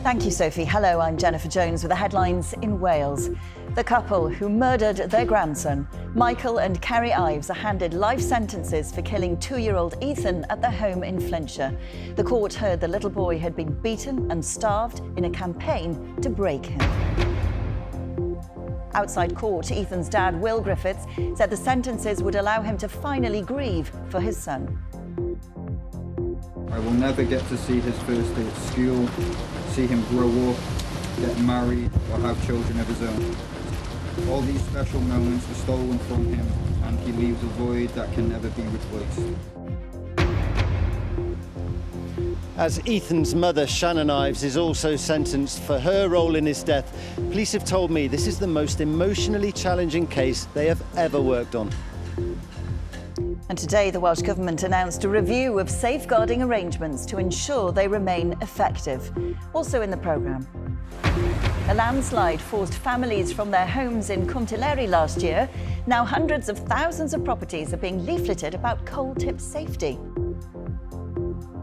Thank you, Sophie. Hello, I'm Jennifer Jones with the headlines in Wales. The couple who murdered their grandson, Michael and Kerry Ives, are handed life sentences for killing 2-year-old Ethan at their home in Flintshire. The court heard the little boy had been beaten and starved in a campaign to break him. Outside court, Ethan's dad, Will Griffiths, said the sentences would allow him to finally grieve for his son. I will never get to see his first day at school, see him grow up, get married, or have children of his own. All these special moments were stolen from him, and he leaves a void that can never be replaced. As Ethan's mother, Shannon Ives, is also sentenced for her role in his death, police have told me this is the most emotionally challenging case they have ever worked on. And today, the Welsh Government announced a review of safeguarding arrangements to ensure they remain effective. Also in the programme, a landslide forced families from their homes in Cwmtillery last year. Now hundreds of thousands of properties are being leafleted about coal tip safety.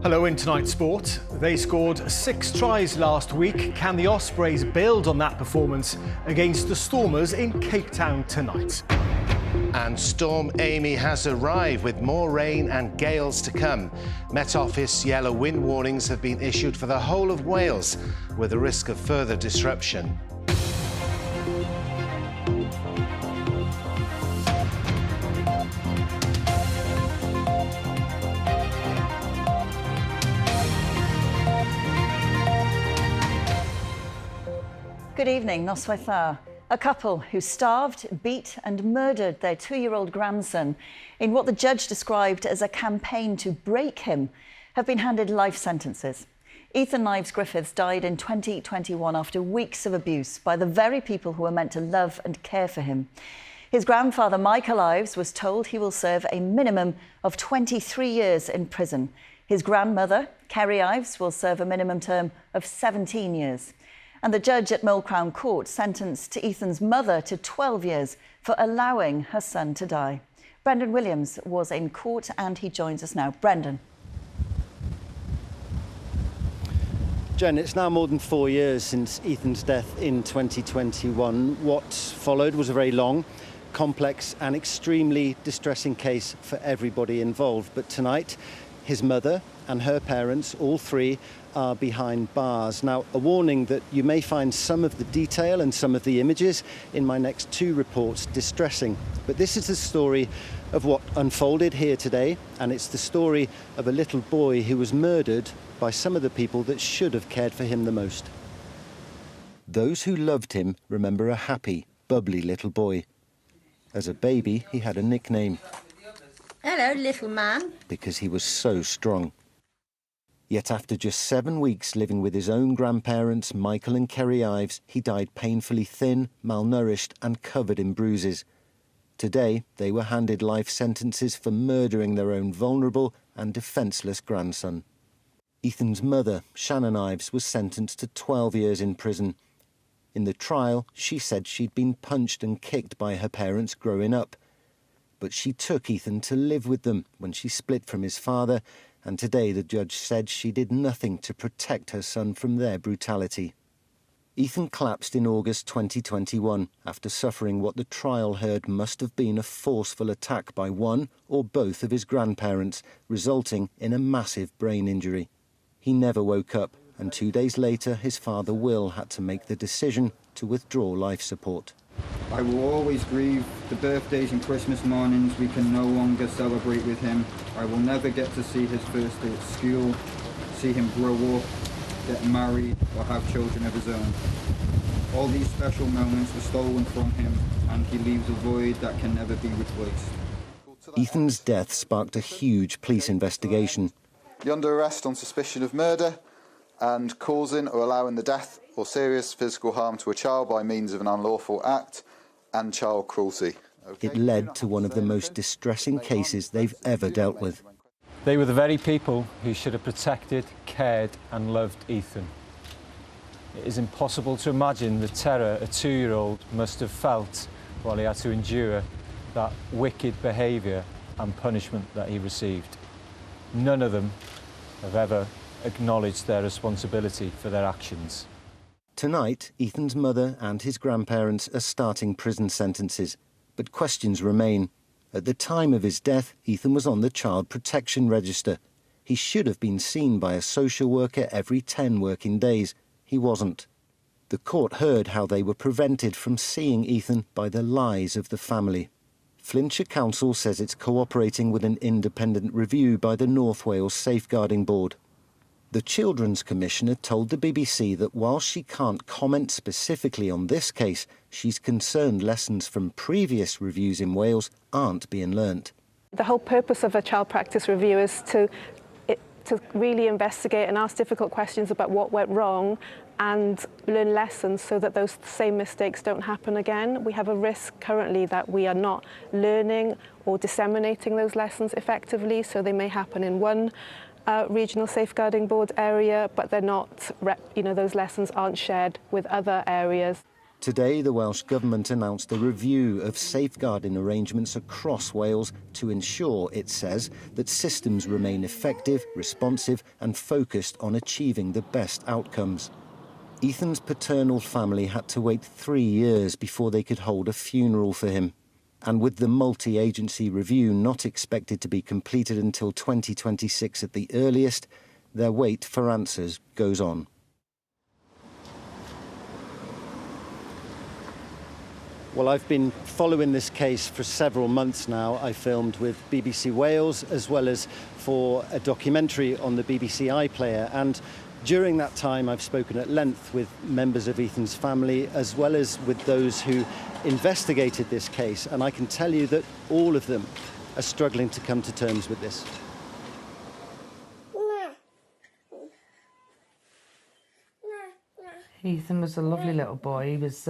Hello, in tonight's sport. They scored 6 tries last week. Can the Ospreys build on that performance against the Stormers in Cape Town tonight? And Storm Amy has arrived with more rain and gales to come. Met Office yellow wind warnings have been issued for the whole of Wales, with a risk of further disruption. Good evening, Noswaith Dda. A couple who starved, beat and murdered their 2-year-old grandson in what the judge described as a campaign to break him have been handed life sentences. Ethan Ives Griffiths died in 2021 after weeks of abuse by the very people who were meant to love and care for him. His grandfather, Michael Ives, was told he will serve a minimum of 23 years in prison. His grandmother, Kerry Ives, will serve a minimum term of 17 years. And the judge at Moel Crown Court sentenced Ethan's mother to 12 years for allowing her son to die. Brendan Williams was in court and he joins us now. Brendan. Jen, it's now more than 4 years since Ethan's death in 2021. What followed was a very long, complex and extremely distressing case for everybody involved. But tonight, his mother and her parents, all three, are behind bars. Now, a warning that you may find some of the detail and some of the images in my next 2 reports distressing. But this is the story of what unfolded here today, and it's the story of a little boy who was murdered by some of the people that should have cared for him the most. Those who loved him remember a happy, bubbly little boy. As a baby, he had a nickname. Hello, little man. Because he was so strong. Yet after just 7 weeks living with his own grandparents, Michael and Kerry Ives, he died painfully thin, malnourished and covered in bruises. Today, they were handed life sentences for murdering their own vulnerable and defenceless grandson. Ethan's mother, Shannon Ives, was sentenced to 12 years in prison. In the trial, she said she'd been punched and kicked by her parents growing up. But she took Ethan to live with them when she split from his father, and today the judge said she did nothing to protect her son from their brutality. Ethan collapsed in August 2021 after suffering what the trial heard must have been a forceful attack by one or both of his grandparents, resulting in a massive brain injury. He never woke up, and 2 days later his father Will had to make the decision to withdraw life support. I will always grieve the birthdays and Christmas mornings we can no longer celebrate with him. I will never get to see his first day at school, see him grow up, get married or have children of his own. All these special moments were stolen from him, and he leaves a void that can never be replaced. Ethan's death sparked a huge police investigation. You're under arrest on suspicion of murder and causing or allowing the death or serious physical harm to a child by means of an unlawful act and child cruelty. It led to one of the most distressing cases they've ever dealt with. They were the very people who should have protected, cared and loved Ethan. It is impossible to imagine the terror a 2-year-old must have felt while he had to endure that wicked behaviour and punishment that he received. None of them have ever acknowledged their responsibility for their actions. Tonight, Ethan's mother and his grandparents are starting prison sentences, but questions remain. At the time of his death, Ethan was on the Child Protection Register. He should have been seen by a social worker every 10 working days. He wasn't. The court heard how they were prevented from seeing Ethan by the lies of the family. Flintshire Council says it's cooperating with an independent review by the North Wales Safeguarding Board. The Children's Commissioner told the BBC that while she can't comment specifically on this case, she's concerned lessons from previous reviews in Wales aren't being learnt. The whole purpose of a child practice review is to really investigate and ask difficult questions about what went wrong and learn lessons so that those same mistakes don't happen again. We have a risk currently that we are not learning or disseminating those lessons effectively, so they may happen in one regional safeguarding board area, but they're not, those lessons aren't shared with other areas. Today, the Welsh Government announced a review of safeguarding arrangements across Wales to ensure, it says, that systems remain effective, responsive and focused on achieving the best outcomes. Ethan's paternal family had to wait 3 years before they could hold a funeral for him. And with the multi-agency review not expected to be completed until 2026 at the earliest, their wait for answers goes on. Well, I've been following this case for several months now. I filmed with BBC Wales as well as for a documentary on the BBC iPlayer, and during that time I've spoken at length with members of Ethan's family as well as with those who investigated this case, and I can tell you that all of them are struggling to come to terms with this. Ethan was a lovely little boy. He was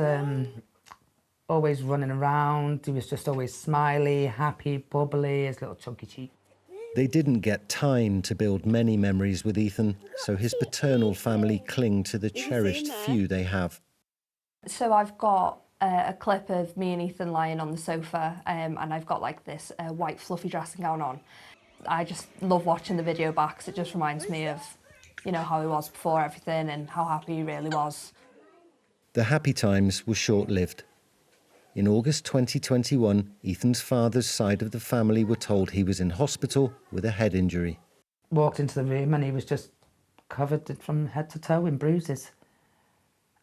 always running around. He was just always smiley, happy, bubbly, his little chunky cheek. They didn't get time to build many memories with Ethan, so his paternal family cling to the cherished few they have. So I've got a clip of me and Ethan lying on the sofa, and I've got like this white fluffy dressing gown on. I just love watching the video back because it just reminds me of, how he was before everything and how happy he really was. The happy times were short-lived. In August 2021, Ethan's father's side of the family were told he was in hospital with a head injury. Walked into the room and he was just covered from head to toe in bruises.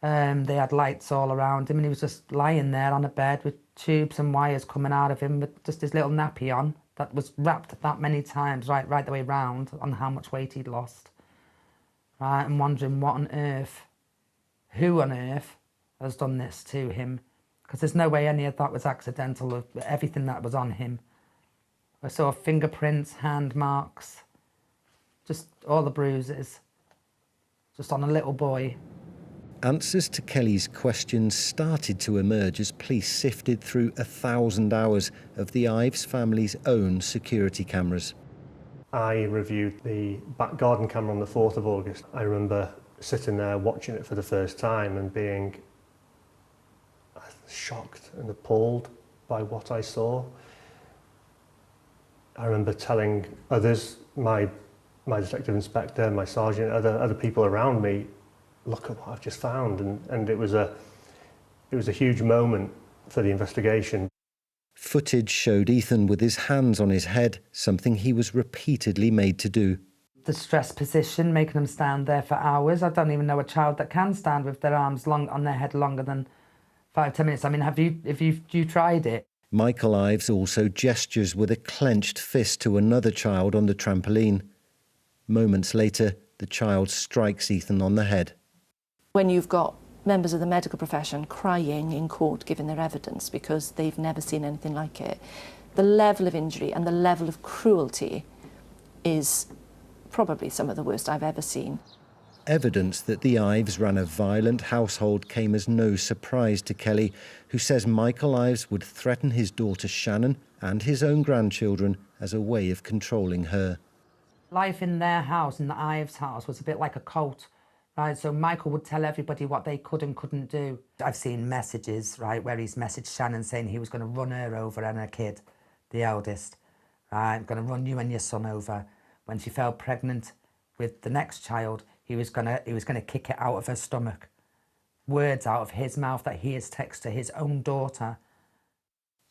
They had lights all around him and he was just lying there on a bed with tubes and wires coming out of him with just his little nappy on that was wrapped that many times right the way round on how much weight he'd lost. Right, and wondering what on earth, who on earth has done this to him. Because there's no way any of that was accidental, of everything that was on him. I saw fingerprints, hand marks, just all the bruises, just on a little boy. Answers to Kelly's questions started to emerge as police sifted through 1,000 hours of the Ives family's own security cameras. I reviewed the back garden camera on the 4th of August. I remember sitting there watching it for the first time and being shocked and appalled by what I saw. I remember telling others, my detective inspector, my sergeant, other people around me, look at what I've just found, and it was a huge moment for the investigation. Footage showed Ethan with his hands on his head, something he was repeatedly made to do. The stress position, making them stand there for hours. I don't even know a child that can stand with their arms long on their head longer than 5-10 minutes. I mean, have you tried it? Michael Ives also gestures with a clenched fist to another child on the trampoline. Moments later, the child strikes Ethan on the head. When you've got members of the medical profession crying in court giving their evidence because they've never seen anything like it, the level of injury and the level of cruelty is probably some of the worst I've ever seen. Evidence that the Ives ran a violent household came as no surprise to Kelly, who says Michael Ives would threaten his daughter Shannon and his own grandchildren as a way of controlling her. Life in their house, in the Ives house, was a bit like a cult, right? So Michael would tell everybody what they could and couldn't do. I've seen messages, right, where he's messaged Shannon saying he was going to run her over and her kid, the eldest. Right, I'm going to run you and your son over. When she fell pregnant with the next child, he was gonna kick it out of her stomach. words out of his mouth that he has texted his own daughter.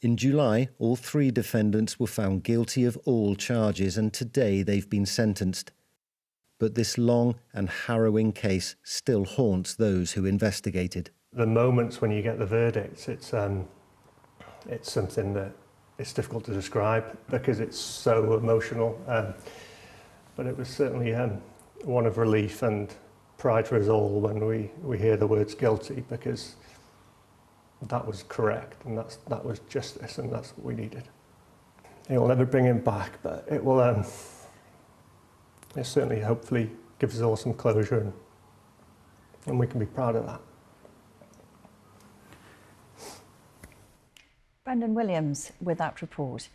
In July, all 3 defendants were found guilty of all charges, and today they've been sentenced. But this long and harrowing case still haunts those who investigated. The moments when you get the verdicts, it's something that it's difficult to describe because it's so emotional. But it was certainly one of relief and pride for us all when we hear the words guilty, because that was correct and that was justice, and that's what we needed. It will never bring him back, but it will. It certainly, hopefully, gives us all some closure, and we can be proud of that. Brendan Williams with that report.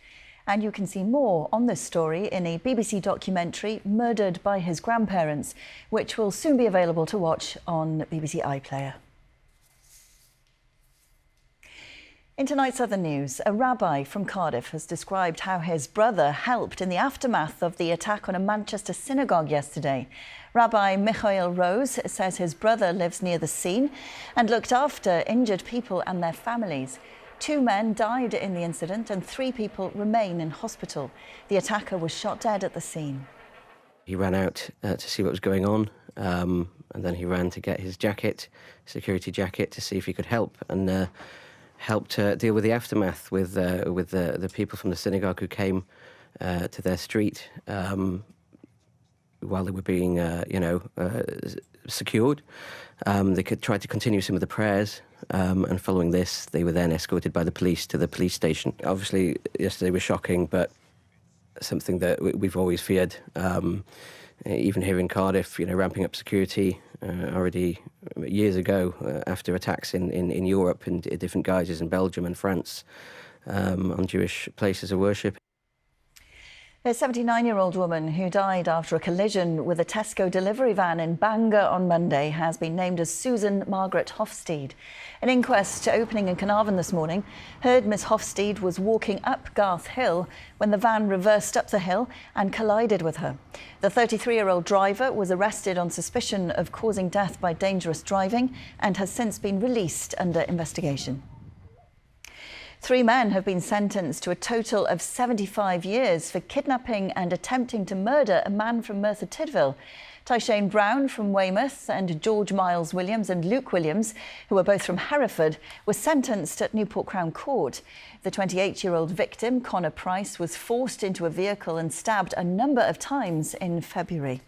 And you can see more on this story in a BBC documentary, Murdered by His Grandparents, which will soon be available to watch on BBC iPlayer. In tonight's other news, a rabbi from Cardiff has described how his brother helped in the aftermath of the attack on a Manchester synagogue yesterday. Rabbi Michael Rose says his brother lives near the scene and looked after injured people and their families. 2 men died in the incident and 3 people remain in hospital. The attacker was shot dead at the scene. He ran out to see what was going on, and then he ran to get his jacket, security jacket, to see if he could help, and helped deal with the aftermath with the people from the synagogue who came to their street while they were being, secured. They could try to continue some of the prayers, and following this, they were then escorted by the police to the police station. Obviously, yesterday was shocking, but something that we've always feared. Even here in Cardiff, ramping up security already years ago after attacks in Europe in different guises in Belgium and France on Jewish places of worship. A 79-year-old woman who died after a collision with a Tesco delivery van in Bangor on Monday has been named as Susan Margaret Hofstede. An inquest opening in Carnarvon this morning heard Miss Hofstede was walking up Garth Hill when the van reversed up the hill and collided with her. The 33-year-old driver was arrested on suspicion of causing death by dangerous driving and has since been released under investigation. 3 men have been sentenced to a total of 75 years for kidnapping and attempting to murder a man from Merthyr Tydfil. Tyshane Brown from Weymouth and George Miles Williams and Luke Williams, who are both from Hereford, were sentenced at Newport Crown Court. The 28-year-old victim, Connor Price, was forced into a vehicle and stabbed a number of times in February.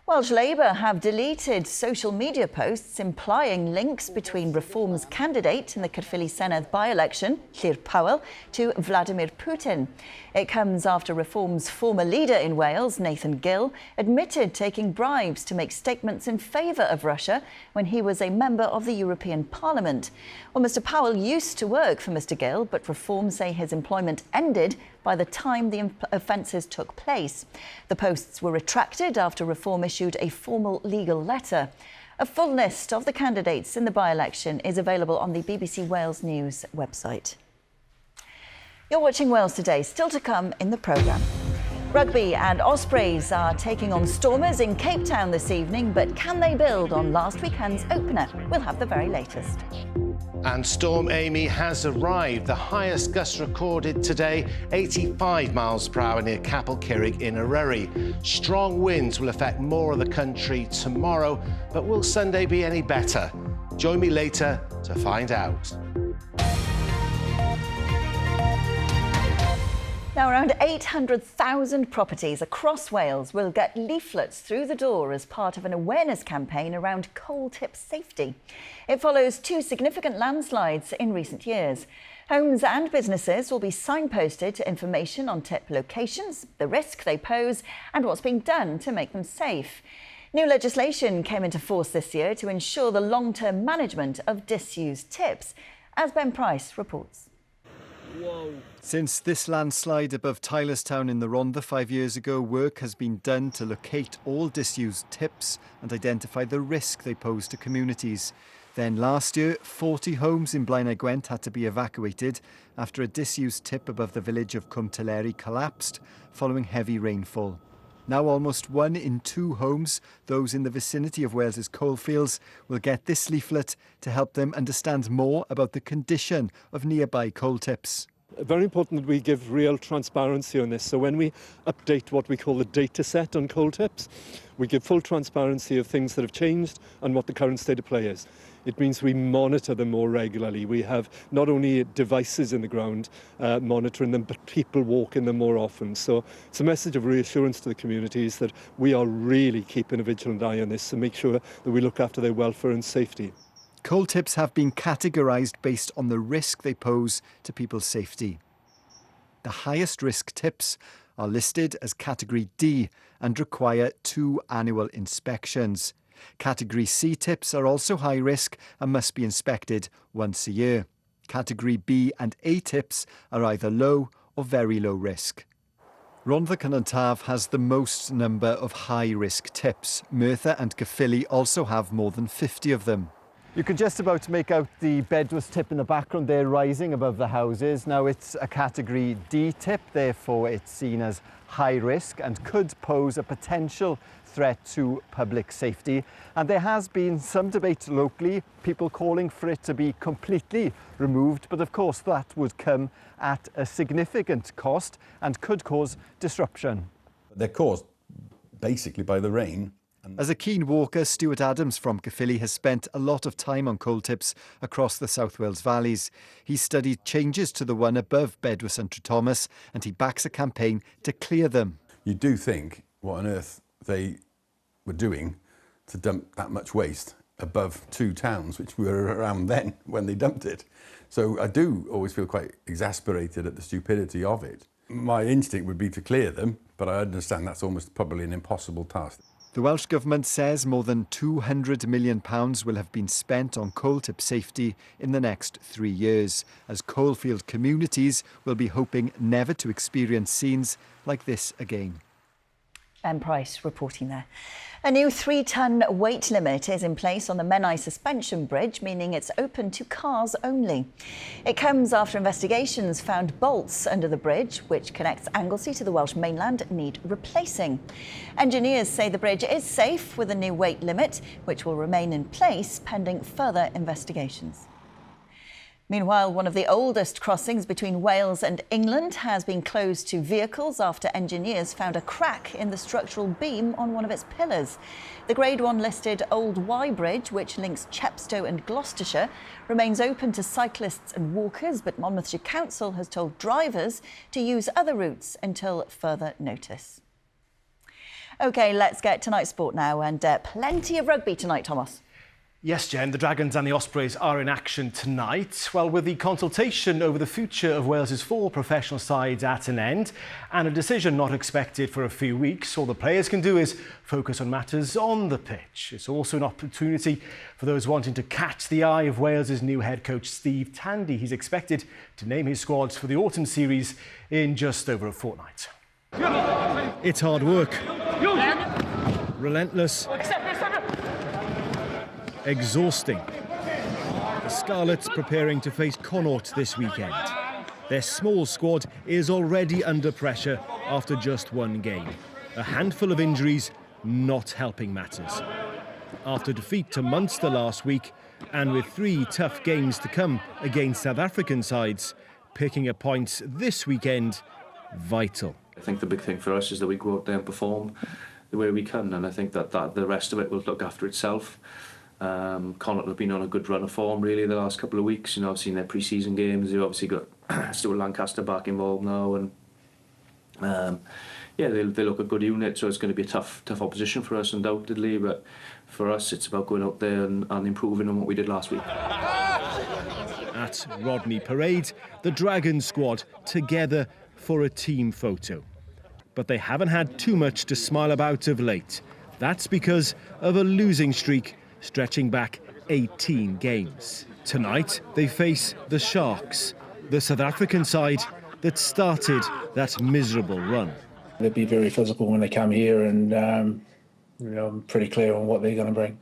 Welsh Labour have deleted social media posts implying links between Reform's candidate in the Caerphilly Senedd by-election, Llyr Powell, to Vladimir Putin. It comes after Reform's former leader in Wales, Nathan Gill, admitted taking bribes to make statements in favour of Russia when he was a member of the European Parliament. Well, Mr Powell used to work for Mr Gill, but Reform say his employment ended by the time the offences took place. The posts were retracted after Reform issued a formal legal letter. A full list of the candidates in the by-election is available on the BBC Wales News website. You're watching Wales Today, still to come in the programme. Rugby and Ospreys are taking on Stormers in Cape Town this evening, but can they build on last weekend's opener? We'll have the very latest. And Storm Amy has arrived. The highest gust recorded today, 85 miles per hour near Capel Curig in Eryri. Strong winds will affect more of the country tomorrow, but will Sunday be any better? Join me later to find out. Now, around 800,000 properties across Wales will get leaflets through the door as part of an awareness campaign around coal tip safety. It follows 2 significant landslides in recent years. Homes and businesses will be signposted to information on tip locations, the risk they pose, and what's being done to make them safe. New legislation came into force this year to ensure the long-term management of disused tips, as Ben Price reports. Whoa. Since this landslide above Tylerstown in the Rhondda 5 years ago, work has been done to locate all disused tips and identify the risk they pose to communities. Then last year, 40 homes in Blaenau Gwent had to be evacuated after a disused tip above the village of Cwm Teleri collapsed following heavy rainfall. Now almost 1 in 2 homes, those in the vicinity of Wales's coalfields, will get this leaflet to help them understand more about the condition of nearby coal tips. Very important that we give real transparency on this. So when we update what we call the data set on coal tips, we give full transparency of things that have changed and what the current state of play is. It means we monitor them more regularly. We have not only devices in the ground monitoring them, but people walking them more often. So it's a message of reassurance to the communities that we are really keeping a vigilant eye on this and make sure that we look after their welfare and safety. Coal tips have been categorised based on the risk they pose to people's safety. The highest risk tips are listed as Category D and require 2 annual inspections. Category C tips are also high risk and must be inspected once a year. Category B and A tips are either low or very low risk. Rhondda Cynon Taf has the most number of high-risk tips. Merthyr and Caerphilly also have more than 50 of them. You can just about make out the Bedwas tip in the background there rising above the houses. Now it's a Category D tip, therefore it's seen as high risk and could pose a potential threat to public safety. And there has been some debate locally, people calling for it to be completely removed, but of course that would come at a significant cost and could cause disruption. They're caused basically by the rain. As a keen walker, Stuart Adams from Caerphilly has spent a lot of time on coal tips across the South Wales valleys. He studied changes to the one above Bedwas and Tretormas, and he backs a campaign to clear them. You do think what on earth they were doing to dump that much waste above 2 towns, which were around then when they dumped it. So I do always feel quite exasperated at the stupidity of it. My instinct would be to clear them, but I understand that's almost probably an impossible task. The Welsh Government says more than £200 million will have been spent on coal tip safety in the next 3 years, as coalfield communities will be hoping never to experience scenes like this again. Ben Price reporting there. A new 3-ton weight limit is in place on the Menai Suspension Bridge, meaning it's open to cars only. It comes after investigations found bolts under the bridge, which connects Anglesey to the Welsh mainland, need replacing. Engineers say the bridge is safe with a new weight limit, which will remain in place pending further investigations. Meanwhile, one of the oldest crossings between Wales and England has been closed to vehicles after engineers found a crack in the structural beam on one of its pillars. The Grade 1 listed Old Wye Bridge, which links Chepstow and Gloucestershire, remains open to cyclists and walkers, but Monmouthshire Council has told drivers to use other routes until further notice. OK, let's get tonight's sport now, and plenty of rugby tonight, Thomas. Yes, Jen, the Dragons and the Ospreys are in action tonight. Well, with the consultation over the future of Wales's 4 professional sides at an end and a decision not expected for a few weeks, all the players can do is focus on matters on the pitch. It's also an opportunity for those wanting to catch the eye of Wales's new head coach, Steve Tandy. He's expected to name his squads for the autumn series in just over a fortnight. It's hard work. Relentless. Exhausting. The Scarlets preparing to face Connaught this weekend. Their small squad is already under pressure after just 1 game. A handful of injuries not helping matters. After defeat to Munster last week, and with 3 tough games to come against South African sides, picking up points this weekend, vital. I think the big thing for us is that we go out there and perform the way we can, and I think that the rest of it will look after itself. Connaught have been on a good run of form really the last couple of weeks. You know, I've seen their pre-season games. They've obviously got Stuart Lancaster back involved now, and yeah, they look a good unit. So it's going to be a tough opposition for us, undoubtedly. But for us, it's about going out there and improving on what we did last week. At Rodney Parade, the Dragons squad together for a team photo. But they haven't had too much to smile about of late. That's because of a losing streak stretching back 18 games. Tonight, they face the Sharks, the South African side that started that miserable run. They'll be very physical when they come here, and you know, I'm pretty clear on what they're going to bring.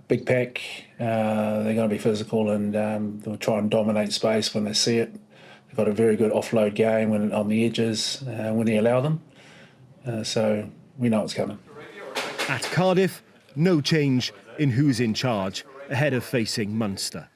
Big pack, they're going to be physical, and they'll try and dominate space when they see it. They've got a very good offload game on the edges when they allow them. So we know it's coming. At Cardiff, no change in who's in charge ahead of facing Munster.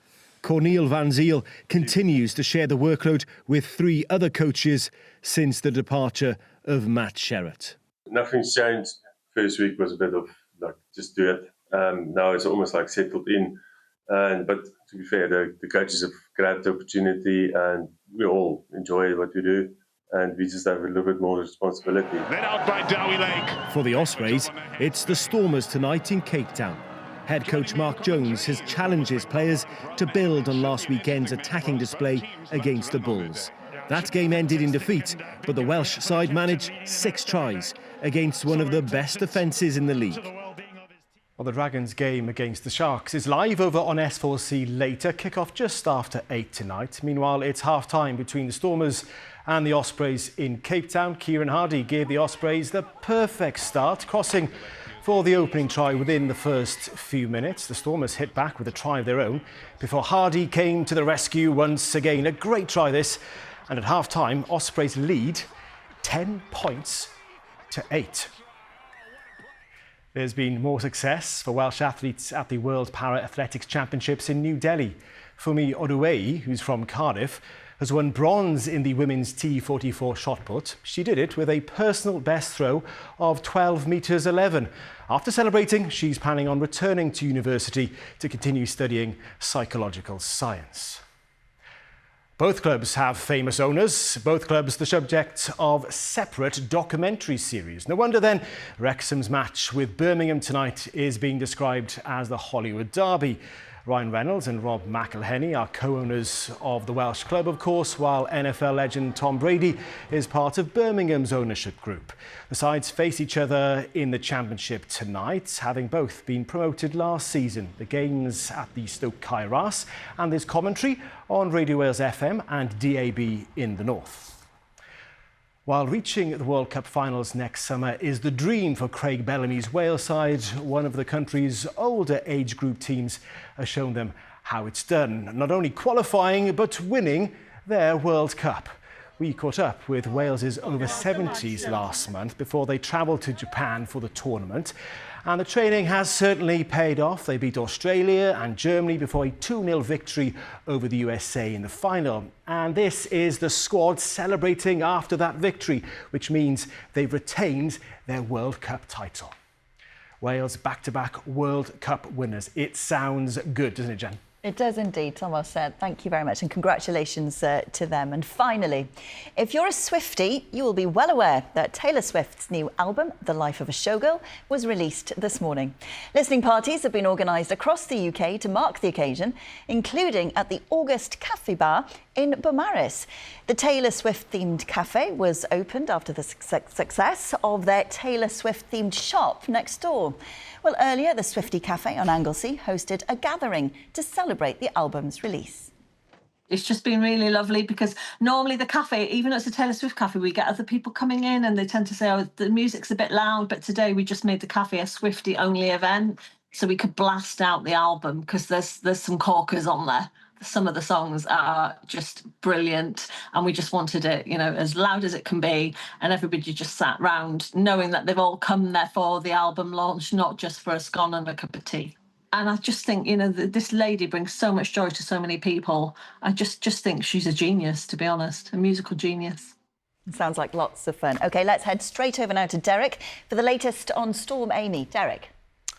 Cornel van Zyl continues to share the workload with 3 other coaches since the departure of Matt Sherratt. Nothing's changed. First week was a bit of like, just do it. Now it's almost like settled in. But to be fair, the coaches have grabbed the opportunity and we all enjoy what we do. And we just have a little bit more responsibility. Led out by Dowie Lake. For the Ospreys, it's the Stormers tonight in Cape Town. Head coach Mark Jones has challenged his players to build on last weekend's attacking display against the Bulls. That game ended in defeat, but the Welsh side managed 6 tries against one of the best defences in the league. Well, the Dragons game against the Sharks is live over on S4C later. Kick-off just after 8 tonight. Meanwhile, it's half-time between the Stormers and the Ospreys in Cape Town. Kieran Hardy gave the Ospreys the perfect start, crossing for the opening try within the first few minutes. The Stormers hit back with a try of their own before Hardy came to the rescue once again. A great try this, and at half-time, Ospreys lead 10 points to 8. There's been more success for Welsh athletes at the World Para Athletics Championships in New Delhi. Fumi Oduwei, who's from Cardiff, has won bronze in the women's T44 shot put. She did it with a personal best throw of 12 metres 11. After celebrating, she's planning on returning to university to continue studying psychological science. Both clubs have famous owners, both clubs the subject of separate documentary series. No wonder then Wrexham's match with Birmingham tonight is being described as the Hollywood derby. Ryan Reynolds and Rob McElhenney are co-owners of the Welsh club, of course, while NFL legend Tom Brady is part of Birmingham's ownership group. The sides face each other in the championship tonight, having both been promoted last season. The game's at the Stoke Kairas, and there's commentary on Radio Wales FM and DAB in the north. While reaching the World Cup finals next summer is the dream for Craig Bellamy's Wales side, one of the country's older age group teams has shown them how it's done, not only qualifying but winning their World Cup. We caught up with Wales's over 70s last month before they travelled to Japan for the tournament. And the training has certainly paid off. They beat Australia and Germany before a 2-0 victory over the USA in the final. And this is the squad celebrating after that victory, which means they've retained their World Cup title. Wales back-to-back World Cup winners. It sounds good, doesn't it, Jen? It does indeed, Tom. Well said. Thank you very much and congratulations to them. And finally, if you're a Swiftie, you will be well aware that Taylor Swift's new album, The Life of a Showgirl, was released this morning. Listening parties have been organised across the UK to mark the occasion, including at the August Cafe Bar in Beaumaris. The Taylor Swift-themed cafe was opened after the success of their Taylor Swift-themed shop next door. Well, earlier, the Swiftie Cafe on Anglesey hosted a gathering to celebrate the album's release. It's just been really lovely because normally the cafe, even though it's a Taylor Swift cafe, we get other people coming in and they tend to say, oh, the music's a bit loud. But today we just made the cafe a Swiftie-only event so we could blast out the album because there's some corkers on there. Some of the songs are just brilliant and we just wanted it, you know, as loud as it can be, and everybody just sat round knowing that they've all come there for the album launch, not just for a scone and a cup of tea. And I just think, you know, this lady brings so much joy to so many people. I just think she's a genius, to be honest, a musical genius. Sounds like lots of fun. OK, let's head straight over now to Derek for the latest on Storm Amy. Derek.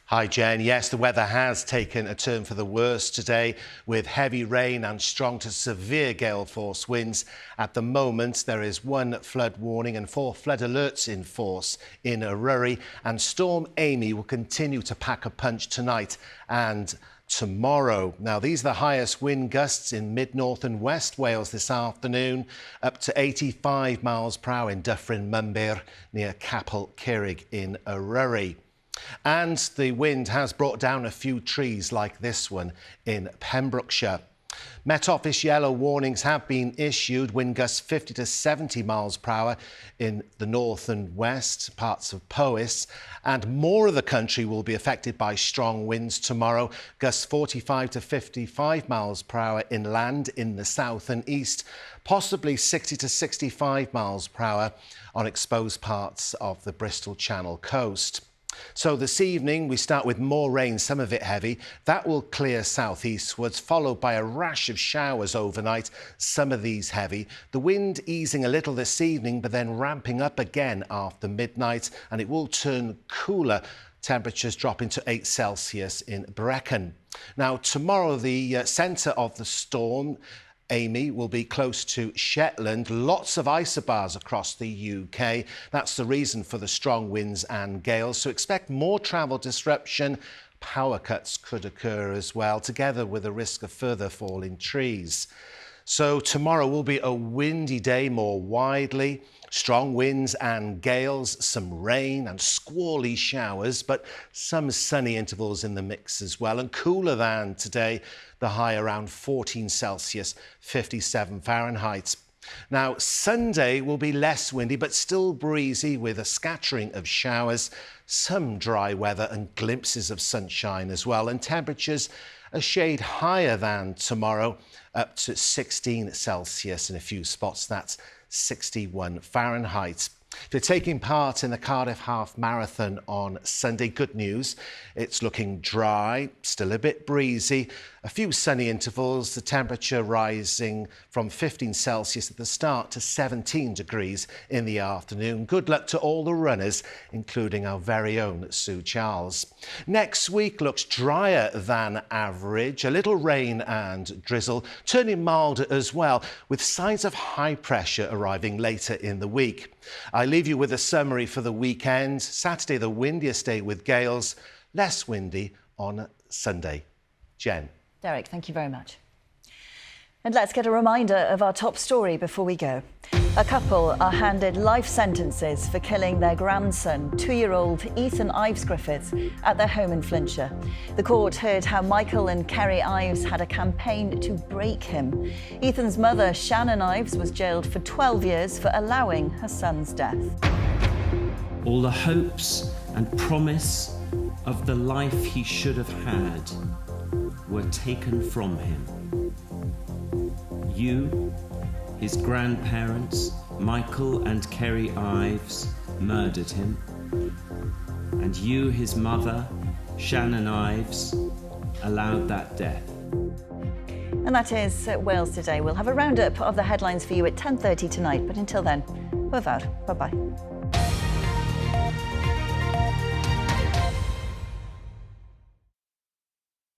Hi, Jen. Yes, the weather has taken a turn for the worse today with heavy rain and strong to severe gale force winds. At the moment, there is 1 flood warning and 4 flood alerts in force in Eryri, and Storm Amy will continue to pack a punch tonight and tomorrow. Now, these are the highest wind gusts in mid-north and west Wales this afternoon, up to 85 miles per hour in Dyffryn Mumbyr near Capel Curig in Eryri. And the wind has brought down a few trees like this one in Pembrokeshire. Met Office yellow warnings have been issued. Wind gusts 50 to 70 miles per hour in the north and west parts of Powys. And more of the country will be affected by strong winds tomorrow. Gusts 45 to 55 miles per hour inland in the south and east. Possibly 60 to 65 miles per hour on exposed parts of the Bristol Channel coast. So this evening we start with more rain, some of it heavy. That will clear southeastwards, followed by a rash of showers overnight, some of these heavy. The wind easing a little this evening, but then ramping up again after midnight, and it will turn cooler. Temperatures dropping to 8 Celsius in Brecon. Now tomorrow the centre of the storm, Amy, will be close to Shetland. Lots of isobars across the UK. That's the reason for the strong winds and gales. So expect more travel disruption. Power cuts could occur as well, together with a risk of further falling trees. So tomorrow will be a windy day more widely. Strong winds and gales, some rain and squally showers, but some sunny intervals in the mix as well. And cooler than today, the high around 14 Celsius, 57 Fahrenheit. Now, Sunday will be less windy, but still breezy with a scattering of showers, some dry weather and glimpses of sunshine as well. And temperatures a shade higher than tomorrow, up to 16 Celsius in a few spots. That's 61 Fahrenheit. If you're taking part in the Cardiff Half Marathon on Sunday, good news. It's looking dry, still a bit breezy, a few sunny intervals, the temperature rising from 15 Celsius at the start to 17 degrees in the afternoon. Good luck to all the runners, including our very own Sue Charles. Next week looks drier than average, a little rain and drizzle, turning milder as well, with signs of high pressure arriving later in the week. I leave you with a summary for the weekend. Saturday, the windiest day with gales, less windy on Sunday. Jen. Derek, thank you very much. And let's get a reminder of our top story before we go. A couple are handed life sentences for killing their grandson, 2-year-old Ethan Ives Griffiths, at their home in Flintshire. The court heard how Michael and Kerry Ives had a campaign to break him. Ethan's mother, Shannon Ives, was jailed for 12 years for allowing her son's death. All the hopes and promise of the life he should have had were taken from him. You, his grandparents, Michael and Kerry Ives, murdered him. And you, his mother, Shannon Ives, allowed that death. And that is Wales Today. We'll have a roundup of the headlines for you at 10:30 tonight. But until then, we're out. Bye-bye.